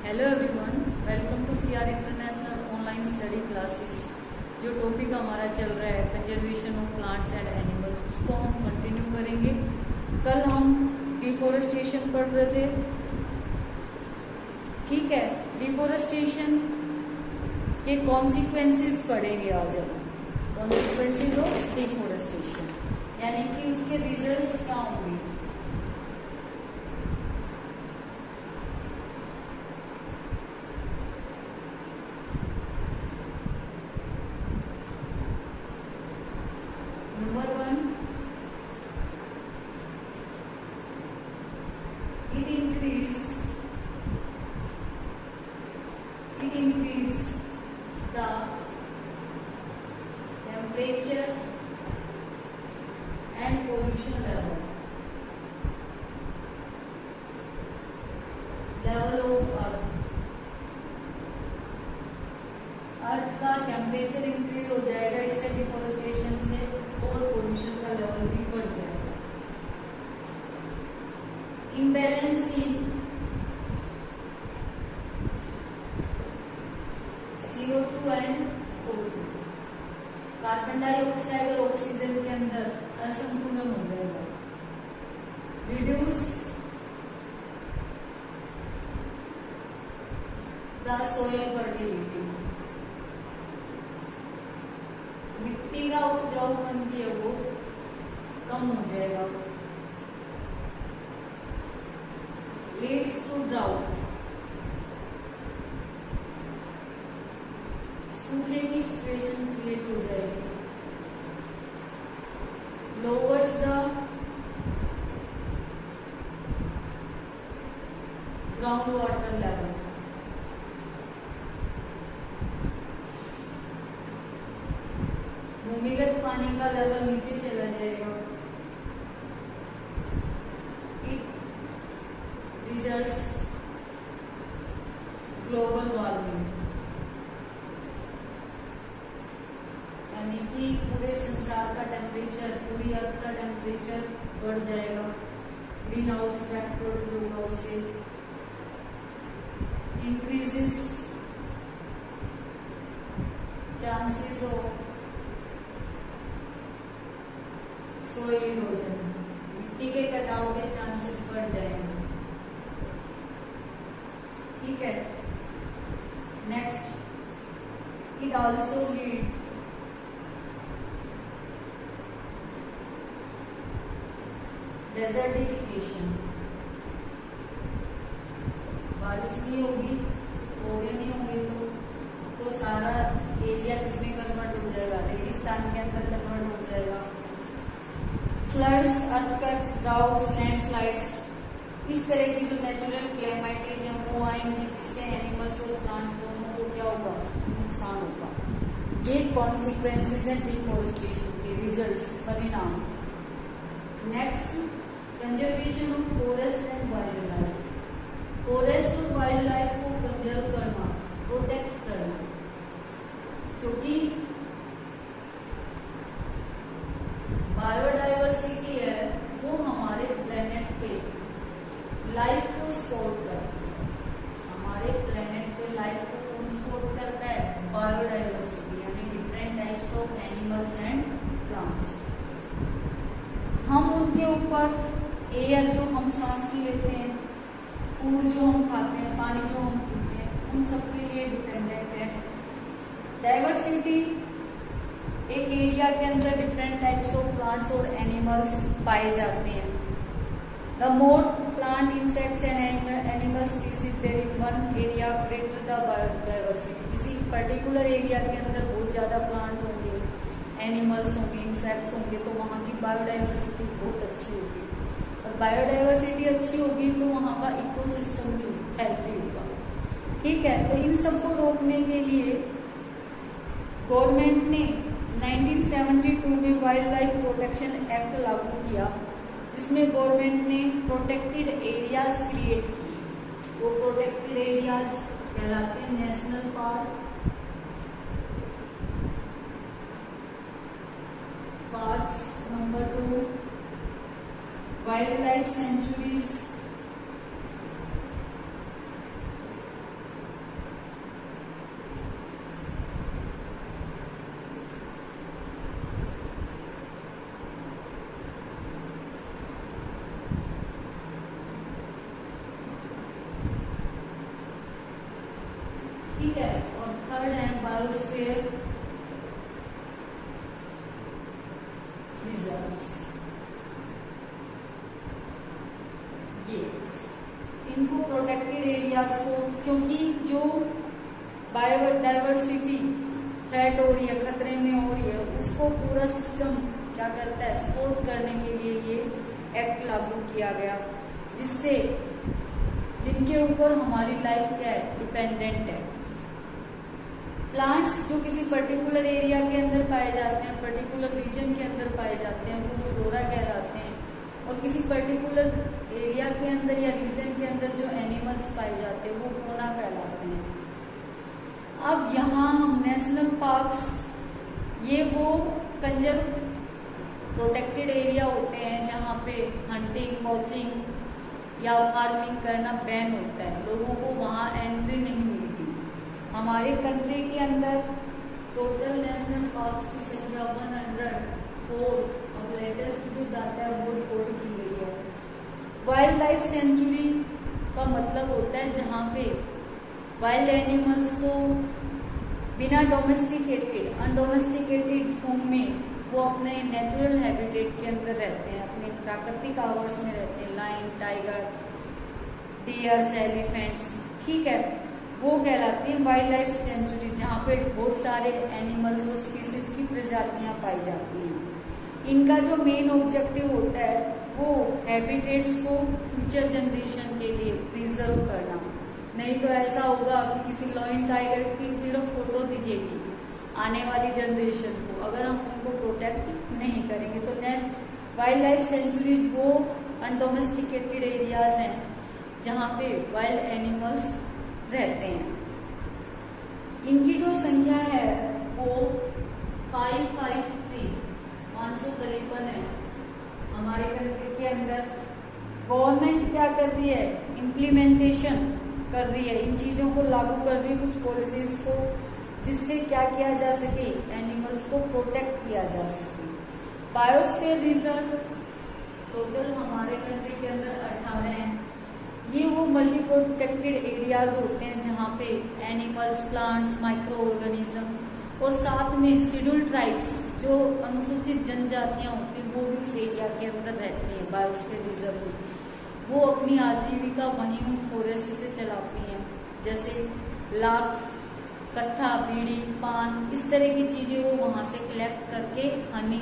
Hello everyone, welcome to CR international online study classes. जो topic हमारा चल रहा है conservation of plants and animals, उसको हम कंटिन्यू करेंगे। कल हम डिफोरेस्टेशन पढ़ रहे थे, ठीक है। डिफोरेस्टेशन के कॉन्सिक्वेंसेस पढ़ेंगे आज हम। कॉन्सिक्वेंसेस ऑफ डिफोरेस्टेशन यानी कि उसके रिजल्ट्स क्या होंगे। Number one, it increase the temperature and pollution level of अर्थ का टेम्परेचर इंक्रीज हो जाएगा इससे, डिफोरेस्टेशन से, और पोल्यूशन का लेवल भी बढ़ जाएगा। Imbalance in CO2 and O2, carbon dioxide और ऑक्सीजन के अंदर असंतुलन हो जाएगा। रिड्यूस द सोइल फर्टिलिटी, मिट्टी का उपजाऊपन भी है वो कम हो जाएगा। लीड्स टू ड्राउट, सूखे की सिचुएशन क्रिएट हो जाएगी। Louvers the ground water level, भूमिगत पानी का लेवल नीचे चला जाएगा। इट रिजल्ट्स ग्लोबल वार्मिंग, यानी कि पूरे संसार का टेम्परेचर, पूरी अर्थ का टेम्परेचर बढ़ जाएगा। ग्रीन हाउस इफेक्ट प्रोड्यूस होगा उससे। Increases chances of soil erosion, मिट्टी के कटाव के चांसेस बढ़ जाएंगे, ठीक है। Next, it also lead desertification, बारिश नहीं होगी, पौधे नहीं होंगे तो सारा एरिया किसमें कन्वर्ट हो जाएगा, रेगिस्तान के अंदर कन्वर्ट हो जाएगा। फ्लड्स, अर्थक्वेक्स, ड्राउट्स, लैंडस्लाइड्स, इस तरह की जो नेचुरल क्लाइमेटीज हैं वो आएंगे, जिससे एनिमल्स और प्लांट्स दोनों को क्या होगा, नुकसान होगा। ये कॉन्सिक्वेंसेस हैं डिफोरेस्टेशन के, रिजल्ट्स, परिणाम। Next, conservation of forest and wild life. Forest और वाइल्ड लाइफ को कंजर्व करना, प्रोटेक्ट करना, क्योंकि बायोडाइवर्सिटी है वो हमारे प्लेनेट पे लाइफ को सपोर्ट करती है। हमारे प्लेनेट पे लाइफ को कौन सपोर्ट करता है, बायोडाइवर्सिटी, यानी different types of animals and plants. हम उनके ऊपर एयर जो हम सांस लेते हैं, फूड जो हम खाते हैं, पानी जो हम पीते हैं, उन सबके लिए डिपेंडेंट है। डाइवर्सिटी, एक एरिया के अंदर डिफरेंट टाइप्स ऑफ प्लांट्स और एनिमल्स पाए जाते हैं। The more plant, insects and animal species there in one area, greater the biodiversity. किसी पर्टिकुलर एरिया के अंदर बहुत ज्यादा प्लांट होंगे, एनिमल्स होंगे, इंसेक्ट्स होंगे, तो वहाँ की बायोडाइवर्सिटी बहुत अच्छी होगी। और बायोडाइवर्सिटी अच्छी होगी तो वहाँ का इकोसिस्टम भी हेल्थी होगा, ठीक है। तो इन सबको रोकने के लिए गवर्नमेंट ने 1972 में वाइल्ड लाइफ प्रोटेक्शन एक्ट लागू किया, जिसमें गवर्नमेंट ने प्रोटेक्टेड एरियाज क्रिएट किए। वो प्रोटेक्टेड एरियाज कहलाते हैं national parks. Number 2, wild life sanctuaries, areas को, क्योंकि जो बायोडाइवर्सिटी थ्रेट हो रही है, खतरे में हो रही है, उसको पूरा सिस्टम क्या करता है, सपोर्ट करने के लिए ये एक्ट लागू किया गया, जिससे जिनके ऊपर हमारी लाइफ क्या है, डिपेंडेंट है। प्लांट्स जो किसी पर्टिकुलर एरिया के अंदर पाए जाते हैं, पर्टिकुलर रीजन के अंदर पाए जाते हैं, वो फ्लोरा कहलाते हैं, और किसी पर्टिकुलर एरिया के अंदर या रीजन के अंदर जो एनिमल्स पाए जाते हैं वो फौना कहलाते हैं। अब यहाँ हम नेशनल पार्क्स, ये वो कंजर्व प्रोटेक्टेड एरिया होते हैं जहाँ पे हंटिंग, वॉचिंग या फार्मिंग करना बैन होता है, लोगों को वहाँ एंट्री नहीं मिलती। हमारे कंट्री के अंदर टोटल नेशनल पार्क्स की संख्या 104 और लेटेस्ट जो डाटा है वो रिकॉर्ड की गई है। वाइल्ड लाइफ सेंचुरी का मतलब होता है जहाँ पे वाइल्ड एनिमल्स को बिना डोमेस्टिकेटेड, अनडोमेस्टिकेटेड फॉर्म में वो अपने नेचुरल हैबिटेट के अंदर रहते हैं, अपने प्राकृतिक आवास में रहते हैं। लायन, टाइगर, डियर्स, एलिफेंट्स, ठीक है, वो कहलाती है वाइल्ड लाइफ सेंचुरी, जहाँ पे बहुत सारे एनिमल्स और स्पीसीज की प्रजातियां पाई जाती हैं। इनका जो मेन ऑब्जेक्टिव होता है वो हैबिटेट्स को फ्यूचर जनरेशन के लिए प्रिजर्व करना। नहीं तो ऐसा होगा कि किसी लायन, टाइगर की सिर्फ फोटो दिखेगी आने वाली जनरेशन को, अगर हम उनको प्रोटेक्ट नहीं करेंगे। तो नेक्स्ट वाइल्ड लाइफ सेंचुरीज वो अनडोमेस्टिकेटेड एरियाज हैं जहाँ पे वाइल्ड एनिमल्स रहते हैं। इनकी जो संख्या है वो 553 है हमारे कंट्री के अंदर। गवर्नमेंट क्या कर रही है, इम्प्लीमेंटेशन कर रही है, इन चीजों को लागू कर रही है, कुछ पॉलिसीज को, जिससे क्या किया जा सके, एनिमल्स को प्रोटेक्ट किया जा सके। बायोस्फीयर रिजर्व टोटल हमारे कंट्री के अंदर 18 हैं। ये वो मल्टी प्रोटेक्टेड एरियाज होते हैं जहाँ पे एनिमल्स, प्लांट्स, माइक्रो ऑर्गेनिजम्स और साथ में शेड्यूल ट्राइब्स जो अनुसूचित जनजातियां होती हैं वो भी उस एरिया के अंदर रहती हैं। बायोस्फीयर रिजर्व में वो अपनी आजीविका वहीं उन फॉरेस्ट से चलाती हैं, जैसे लाख, कत्था, बीड़ी, पान, इस तरह की चीजें वो वहां से कलेक्ट करके, हनी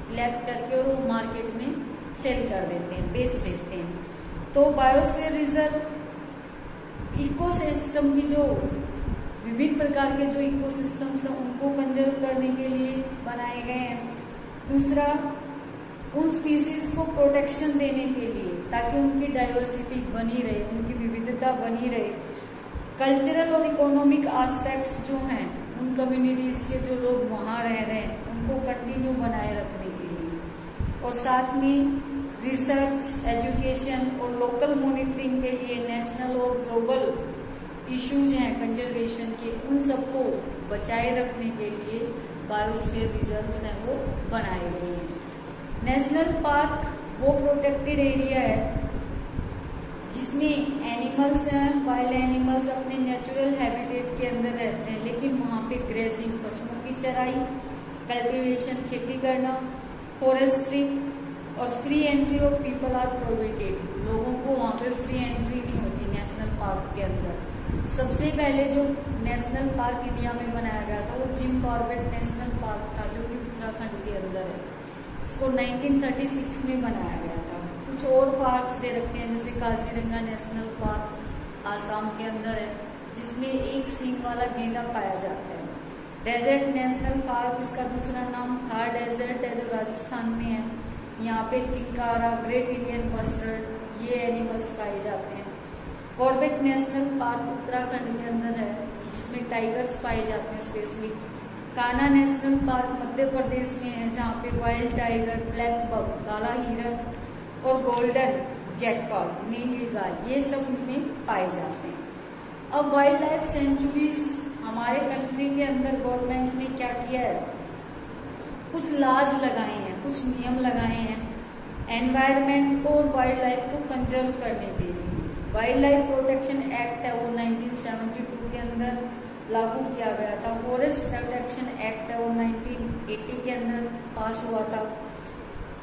कलेक्ट करके और वो मार्केट में सेल कर देते हैं, बेच देते हैं। तो बायोस्फीयर रिजर्व इकोसिस्टम की जो विभिन्न प्रकार के जो इकोसिस्टम्स हैं उनको कंजर्व करने के लिए बनाए गए हैं। दूसरा, उन स्पीसीज को प्रोटेक्शन देने के लिए ताकि उनकी डाइवर्सिटी बनी रहे, उनकी विविधता बनी रहे। कल्चरल और इकोनॉमिक एस्पेक्ट्स जो हैं उन कम्युनिटीज के जो लोग वहाँ रह रहे हैं उनको कंटिन्यू बनाए रखने के लिए, और साथ में रिसर्च, एजुकेशन और लोकल मॉनिटरिंग के लिए नेशनल और ग्लोबल इश्यूज हैं कंजर्वेशन के, उन सबको बचाए रखने के लिए बायोस्फीयर रिजर्व्स हैं वो बनाए गए हैं। नेशनल पार्क वो प्रोटेक्टेड एरिया है जिसमें एनिमल्स हैं, वाइल्ड एनिमल्स अपने नेचुरल हैबिटेट के अंदर रहते हैं, लेकिन वहाँ पे ग्रेजिंग, पशुओं की चराई, कल्टीवेशन, खेती करना, फॉरेस्ट्री और free entry of people are prohibited. लोगों को वहाँ पे फ्री एंट्री नहीं होती नेशनल पार्क के अंदर। सबसे पहले जो नेशनल पार्क इंडिया में बनाया गया था वो जिम कॉर्बेट नेशनल पार्क था, जो कि उत्तराखंड के अंदर है। इसको 1936 में बनाया गया था। कुछ और पार्क्स दे रखे हैं, जैसे काजीरंगा नेशनल पार्क आसाम के अंदर है, जिसमें एक सींग वाला गेंडा पाया जाता है। डेजर्ट नेशनल पार्क इसका दूसरा नाम थार डेजर्ट है, जो राजस्थान में है। यहाँ पे चिंकारा, ग्रेट इंडियन बस्टर्ड, ये एनिमल्स पाए जाते हैं। कॉर्बेट नेशनल पार्क उत्तराखंड के अंदर है, जिसमें टाइगर्स पाए जाते हैं specially. Kanha national park Madhya Pradesh में है, जहाँ पे वाइल्ड टाइगर, ब्लैक बग, काला हिरन और गोल्डन जैकल, नीली गाय, ये सब में पाए जाते हैं। अब वाइल्ड लाइफ सेंचुरीज हमारे कंट्री के अंदर गवर्नमेंट ने क्या किया है, कुछ लॉज लगाए हैं, कुछ नियम लगाए हैं एनवायरमेंट को और वाइल्ड लाइफ को कंजर्व करने के लिए। वाइल्ड लाइफ प्रोटेक्शन एक्ट है वो 1972 के अंदर लागू किया गया था। फॉरेस्ट प्रोटेक्शन एक्ट है वो 1980 के अंदर पास हुआ था।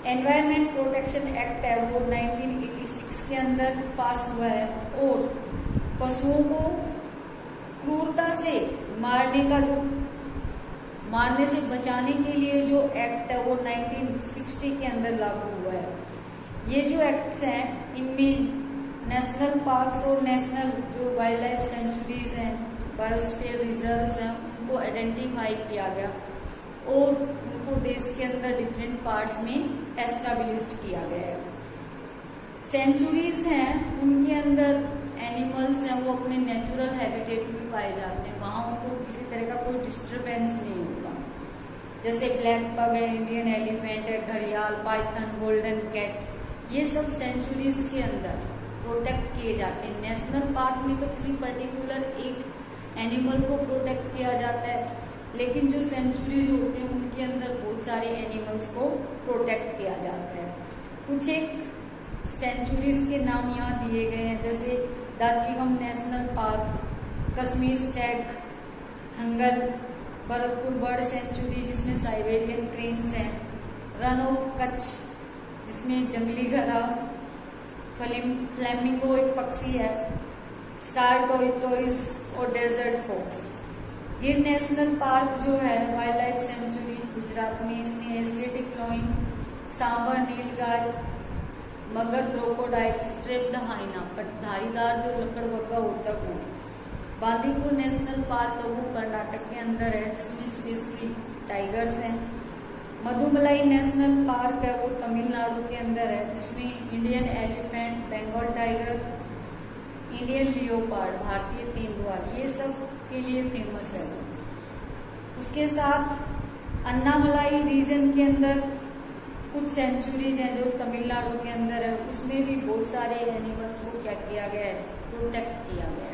एनवायरमेंट प्रोटेक्शन एक्ट है वो 1986 के अंदर पास हुआ है। और पशुओं को क्रूरता से मारने से बचाने के लिए जो एक्ट है वो 1960 के अंदर लागू हुआ है। ये जो एक्ट्स हैं इनमें नेशनल पार्क्स और नेशनल जो वाइल्ड लाइफ सेंचुरीज हैं, बायोस्फीयर रिजर्व्स हैं, उनको आइडेंटिफाई किया गया और उनको देश के अंदर डिफरेंट पार्ट्स में एस्टैब्लिश्ड किया गया है। सेंचुरीज हैं उनके अंदर एनिमल्स हैं वो अपने नेचुरल हैबिटेट में पाए जाते हैं, वहां उनको किसी तरह का कोई डिस्टरबेंस नहीं होता। जैसे ब्लैक पग है, इंडियन एलिफेंट है, घड़ियाल, पाइथन, गोल्डन कैट, ये सब सेंचुरीज के अंदर प्रोटेक्ट किए जाते हैं। नेशनल पार्क में तो किसी पर्टिकुलर एक एनिमल को प्रोटेक्ट किया जाता है, लेकिन जो सेंचुरीज होते हैं उनके अंदर बहुत सारे एनिमल्स को प्रोटेक्ट किया जाता है। कुछ एक सेंचुरीज के नाम यहाँ दिए गए हैं, जैसे Dachigam national park, Kashmir stag, hangul, Bharatpur bird sanctuary जिसमें साइबेरियन क्रेन्स हैं, रन ऑफ कच्छ जिसमें जंगली गधा, फ्लेमिंगो एक पक्षी है, स्टार टॉर्टोइस और desert fox. Gir national park जो है वाइल्ड लाइफ सेंचुरी गुजरात में, इसमें एशियाटिक लॉइन, सांबर नीलगाय, मगर क्रोकोडाइल, स्ट्रेप्ड हाइना, धारीदार जो लकड़बग्गा होता है। बांदीपुर नेशनल पार्क वो कर्नाटक के अंदर है जिसमें स्पेशली टाइगर्स हैं। मधुमलाई नेशनल पार्क है वो तमिलनाडु के अंदर है जिसमें Indian elephant, Bengal tiger, Indian leopard, भारतीय तेंदुआ, ये सब के लिए फेमस है। उसके साथ अन्नामलाई रीजन के अंदर कुछ सेंचुरीज हैं जो तमिलनाडु के अंदर है, उसमें भी बहुत सारे एनिमल्स को क्या किया गया है, प्रोटेक्ट किया गया है।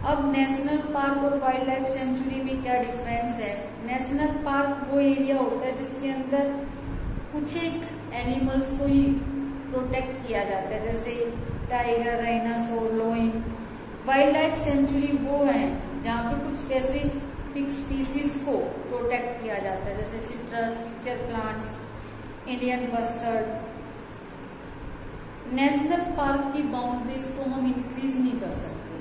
अब नेशनल पार्क और वाइल्ड लाइफ सेंचुरी में क्या डिफरेंस है? नेशनल पार्क वो एरिया होता है जिसके अंदर कुछ एक एनिमल्स को ही प्रोटेक्ट किया जाता है, जैसे tiger, rhinoceros, lion. Wild life sanctuary वो है जहाँ पे कुछ स्पेसिफिक स्पीसीज को प्रोटेक्ट किया जाता है, जैसे citrus, picture plants, Indian bustard. National park की बाउंड्रीज को हम इंक्रीज नहीं कर सकते,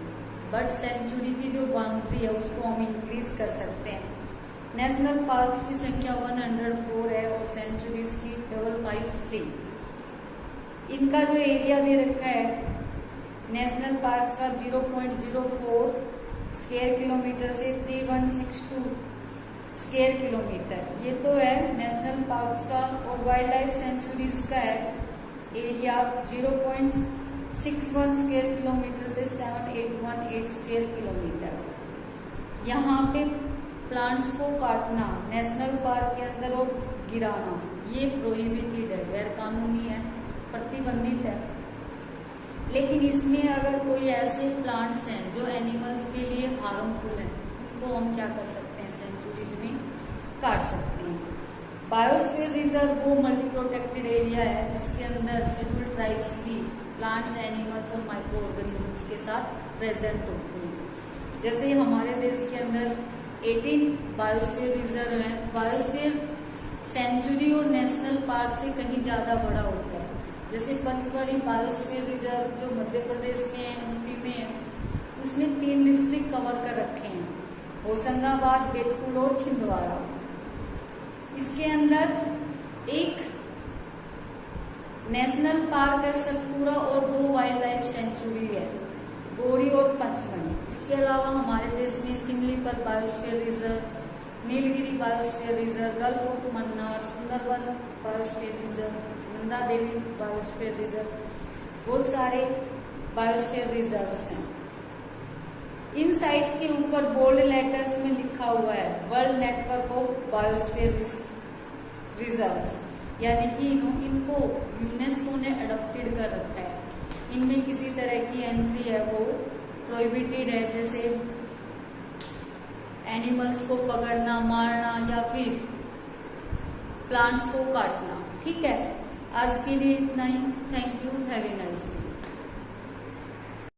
बट सेंचुरी की जो बाउंड्री है उसको हम इंक्रीज कर सकते हैं। नेशनल पार्क्स की संख्या 104 है और सेंचुरीज की 553। इनका जो एरिया दे रखा है नेशनल पार्क्स का 0.04 स्क्वायर किलोमीटर से 3162 स्क्वायर किलोमीटर, ये तो है नेशनल पार्क्स का। और वाइल्ड लाइफ सेंचुरीज का है एरिया 0.61 स्क्वायर किलोमीटर से 7818 स्क्वायर किलोमीटर। यहाँ पे प्लांट्स को काटना नेशनल पार्क के अंदर और गिराना ये प्रोहिबिटेड है, गैर कानूनी है, प्रतिबंधित है। लेकिन इसमें अगर कोई ऐसे प्लांट्स हैं जो एनिमल्स के लिए हार्मफुल हैं, उनको हम क्या कर सकते हैं, सेंचुरीज में काट सकते हैं। बायोस्फीयर रिजर्व वो मल्टी प्रोटेक्टेड एरिया है जिसके अंदर शेड्यूल्ड ट्राइब्स भी प्लांट्स, एनिमल्स और माइक्रो ऑर्गेनिजम्स के साथ प्रेजेंट होते हैं। जैसे हमारे देश के अंदर 18 बायोस्फीयर रिजर्व हैं। बायोस्फीयर सेंचुरी और नेशनल पार्क से कहीं ज्यादा बड़ा होता है। जैसे पंचमढ़ी बायोस्फीयर रिजर्व जो मध्य प्रदेश में है, यूपी में है, उसने 3 डिस्ट्रिक्ट कवर कर रखे हैं, होशंगाबाद, बैतूल और छिंदवाड़ा। इसके अंदर एक नेशनल पार्क है सतपुरा और 2 वाइल्ड लाइफ सेंचुरी है, गोरी और पंचमढ़ी। इसके अलावा हमारे देश में Similipal biosphere reserve, Nilgiri biosphere reserve, gulf of Mannar, Sundarban biosphere reserve, Nanda Devi biosphere reserve, बहुत सारे बायोस्फीयर रिजर्व्स हैं। इन साइट्स के ऊपर बोल्ड लेटर्स में लिखा हुआ है world network of biosphere reserves, यानी कि इनको यूनेस्को ने अडॉप्टेड कर रखा है। इनमें किसी तरह की एंट्री है वो प्रोहिबिटेड है, जैसे एनिमल्स को पकड़ना, मारना या फिर प्लांट्स को काटना। ठीक है, आज के लिए इतना ही। Thank you, have a nice day.